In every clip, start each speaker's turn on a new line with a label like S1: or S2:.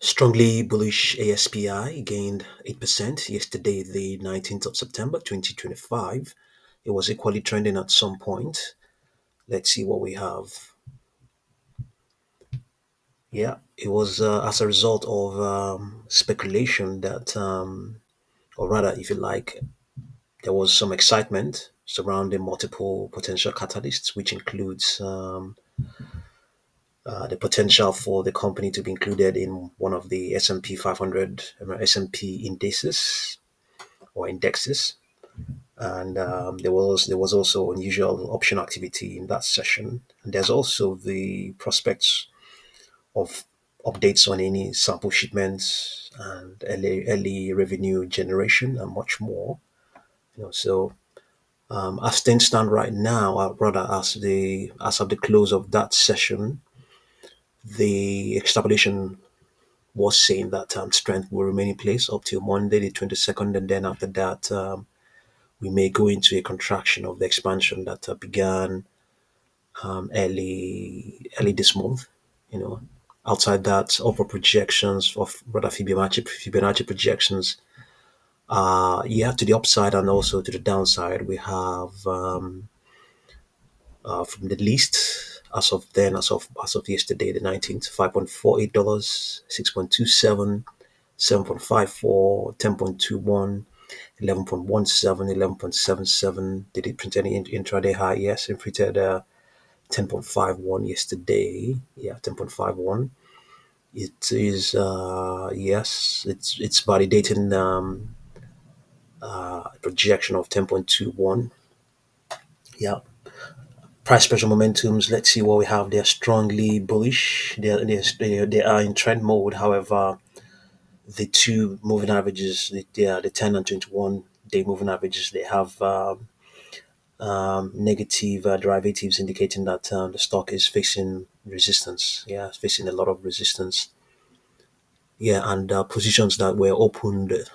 S1: Strongly bullish ASPI gained 8% yesterday, the 19th of September 2025. It was equally trending at some point. Let's see what we have. Yeah, it was as a result of speculation that, or rather, if you like, there was some excitement surrounding multiple potential catalysts, which includes the potential for the company to be included in one of the S&P 500, S&P indices or indexes. And there was also unusual option activity in that session. And there's also the prospects of updates on any sample shipments and early revenue generation and much more. So as things stand right now, rather as of the close of that session, the extrapolation was saying that strength will remain in place up till Monday, the 22nd, and then after that, we may go into a contraction of the expansion that began early this month. You know, outside that, upper projections of rather Fibonacci projections, yeah, to the upside and also to the downside. We have from the least as of then, as of yesterday, the 19th, $5.48, 6.27, 7.54, 10.21, 11.17, 11.77. Did it print any intraday high? Yes, it printed 10.51 yesterday. Yeah, 10.51. It is yes, it's validating projection of 10.21. Yeah. Price pressure momentums. Let's see what we have. They're strongly bullish. They are in trend mode. However, the two moving averages, the 10 and 21 day moving averages, they have negative derivatives indicating that the stock is facing resistance. Yeah, it's facing a lot of resistance. Yeah, and positions that were opened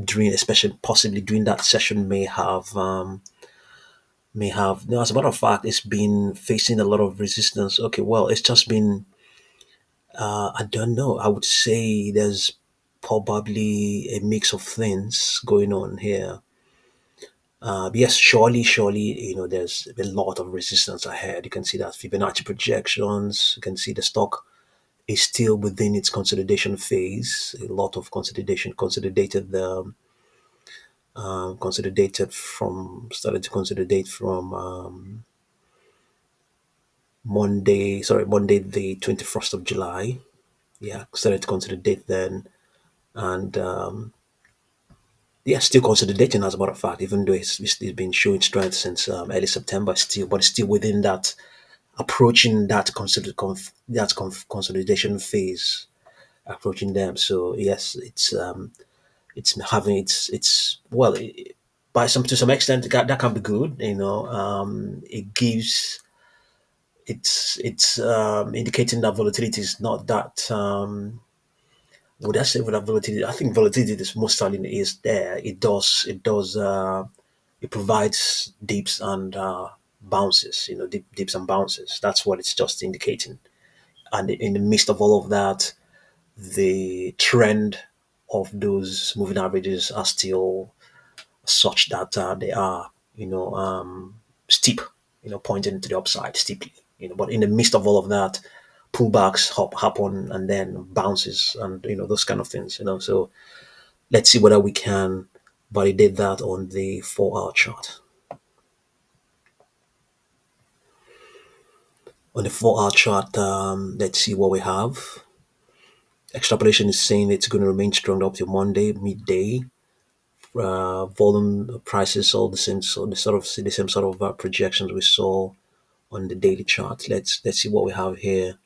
S1: during, especially possibly during that session, may have. No, as a matter of fact, it's been facing a lot of resistance. Okay, well, it's just been. I don't know. I would say there's probably a mix of things going on here. Yes, surely, there's a lot of resistance ahead. You can see that Fibonacci projections. You can see the stock is still within its consolidation phase. A lot of consolidation, started to consolidate from Monday, the 21st of July. Yeah, started to consolidate then, and yeah, still consolidating as a matter of fact, even though it's been showing strength since early September, still, but it's still within that, approaching that consolidation phase, approaching them. So yes, it's having it's well, by some to some extent that can be good. It gives it's indicating that volatility is not that. Would I say volatility? I think volatility is most certainly is there. It provides dips and bounces. Dips and bounces. That's what it's just indicating. And in the midst of all of that, the trend of those moving averages are still such that they are, steep, pointing to the upside steeply. But in the midst of all of that, pullbacks happen and then bounces and those kind of things. So let's see whether we can validate that on the 4 hour chart. On the 4 hour chart, let's see what we have. Extrapolation is saying it's going to remain strong up to Monday midday. Volume prices all the same, so the same sort of projections we saw on the daily chart. Let's see what we have here.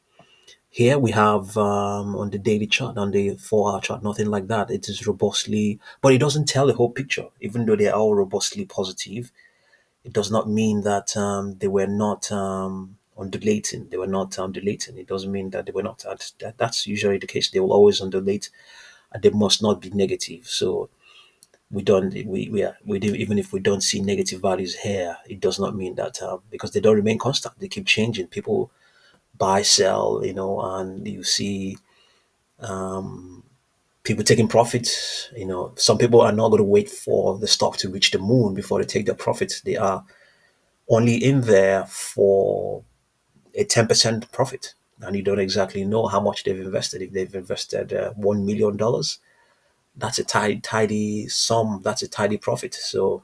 S1: Here we have on the daily chart, on the 4 hour chart, nothing like that. It is robustly, but it doesn't tell the whole picture. Even though they are all robustly positive, it does not mean that they were not undulating. They were not undulating. It doesn't mean that they were not. That's usually the case. They will always undulate, and they must not be negative. So we don't we do, even if we don't see negative values here, it does not mean that because they don't remain constant. They keep changing. People buy, sell, and you see Um, People taking profits. Some people are not going to wait for the stock to reach the moon before they take their profits. They are only in there for a 10% profit. And you don't exactly know how much they've invested. If they've invested $1 million, that's a tidy sum. That's a tidy profit. So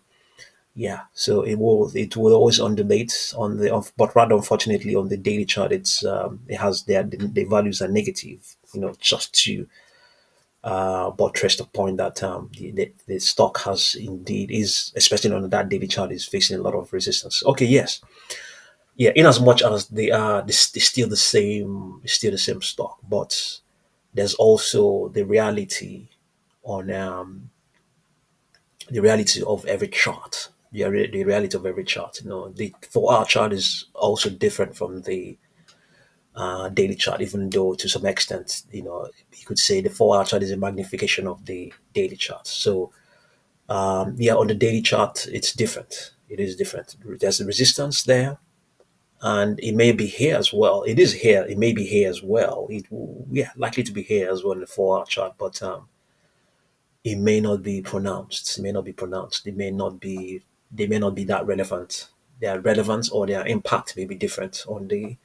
S1: yeah, so it will always undulate on but rather unfortunately on the daily chart, it has the values are negative. Just to buttress the point that the stock has indeed is, especially on that daily chart, is facing a lot of resistance. Okay, yes, yeah. In as much as they're still the same, it's still the same stock, but there's also on the reality of every chart. The reality of every chart. The 4 hour chart is also different from the daily chart, even though to some extent, you could say the 4 hour chart is a magnification of the daily chart. So, yeah, on the daily chart, it's different. It is different. There's a resistance there, and it may be here as well. It is here. It may be here as well. Yeah, likely to be here as well in the 4 hour chart, but it may not be pronounced. It may not be pronounced. It may not be. They may not be that relevant. Their relevance or their impact may be different on the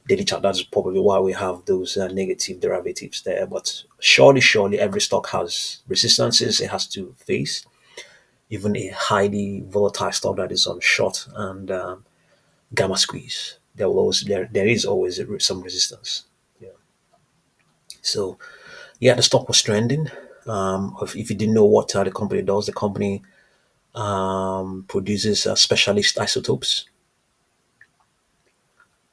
S1: daily chart. That's probably why we have those negative derivatives there. But surely, every stock has resistances it has to face. Even a highly volatile stock that is on short and gamma squeeze, there is always some resistance. Yeah. So yeah, the stock was trending. If you didn't know what the company does, the company produces specialist isotopes.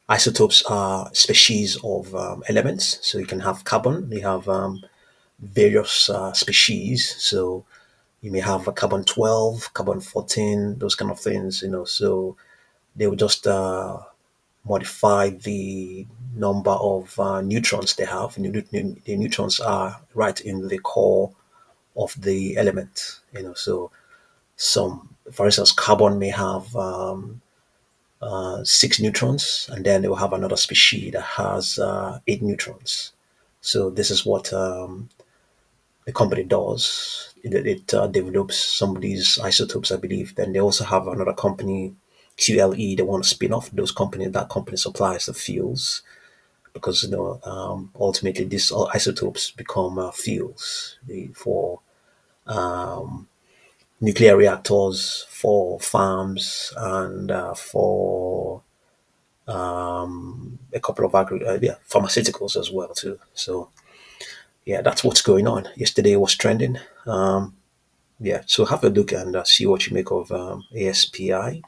S1: Isotopes are species of elements. So you can have carbon. You have various species. So you may have a carbon 12, carbon 14, those kind of things. So they will just modify the number of neutrons they have. The neutrons are right in the core of the element. So for instance, carbon may have 6 neutrons, and then they will have another species that has 8 neutrons. So this is what the company does. It develops some of these isotopes, I believe. Then they also have another company, QLE. They want to spin off those company. That company supplies the fuels because ultimately these isotopes become fuels for nuclear reactors, for farms, and for a couple of pharmaceuticals as well too. So yeah, that's what's going on. Yesterday was trending. Yeah, so have a look and see what you make of ASPI,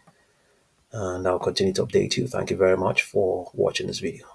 S1: and I'll continue to update you. Thank you very much for watching this video.